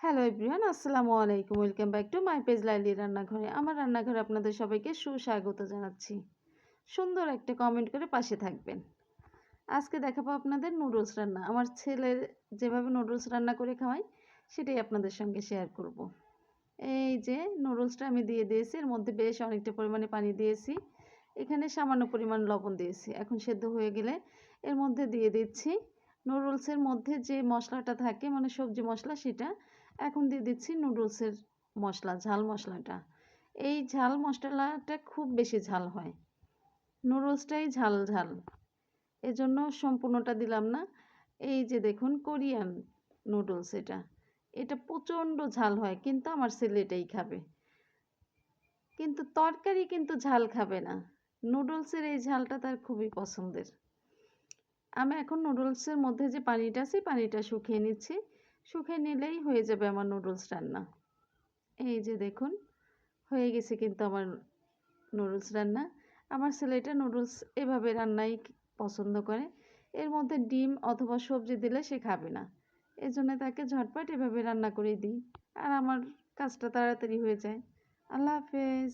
Hello everyone, আসসালামু আলাইকুম। Welcome back to my page Laili রান্নাঘরে। আমার রান্নাঘরে আপনাদের সবাইকে সুস্বাগত জানাচ্ছি। সুন্দর একটা কমেন্ট করে পাশে থাকবেন। আজকে দেখাবো আপনাদের নুডলস রান্না। আমার ছেলের যেভাবে নুডলস রান্না করে খাওয়াই সেটাই আপনাদের সঙ্গে শেয়ার করব। এই যে নুডলসটা আমি দিয়ে দিয়েছি, এর মধ্যে বেশ অনেকটা পরিমাণে পানি দিয়েছি। এখানে সামান্য পরিমাণ লবণ দিয়েছি। এখন সেদ্ধ হয়ে গেলে এর মধ্যে দিয়ে দিচ্ছি নুডলসের মধ্যে যে মশলাটা থাকে, মানে সবজি মশলা, সেটা। এখন দিয়ে দিচ্ছি নুডলসের মশলা, ঝাল মশলাটা। এই ঝাল মশলাটা খুব বেশি ঝাল হয়, নুডলসটাই ঝাল ঝাল, এজন্য সম্পূর্ণটা দিলাম না। এই যে দেখুন, কোরিয়ান নুডলস, এটা এটা প্রচণ্ড ঝাল হয়, কিন্তু আমার ছেলে এটাই খাবে। কিন্তু তরকারি কিন্তু ঝাল খাবে না, নুডলসের এই ঝালটা তার খুবই পছন্দের। আমি এখন নুডলসের মধ্যে যে পানিটা আছে, পানিটা শুকিয়ে নিচ্ছি। শুকিয়ে নিলেই হয়ে যাবে আমার নুডলস রান্না। এই যে দেখুন, হয়ে গেছে কিন্তু আমার নুডলস রান্না। আমার ছেলেটা নুডলস এভাবে রান্নাই পছন্দ করে। এর মধ্যে ডিম অথবা সবজি দিলে সে খাবে না, এজন্য তাকে ঝটপট এভাবে রান্না করে দিই, আর আমার কাজটা তাড়াতাড়ি হয়ে যায়। আল্লাহ হাফেজ।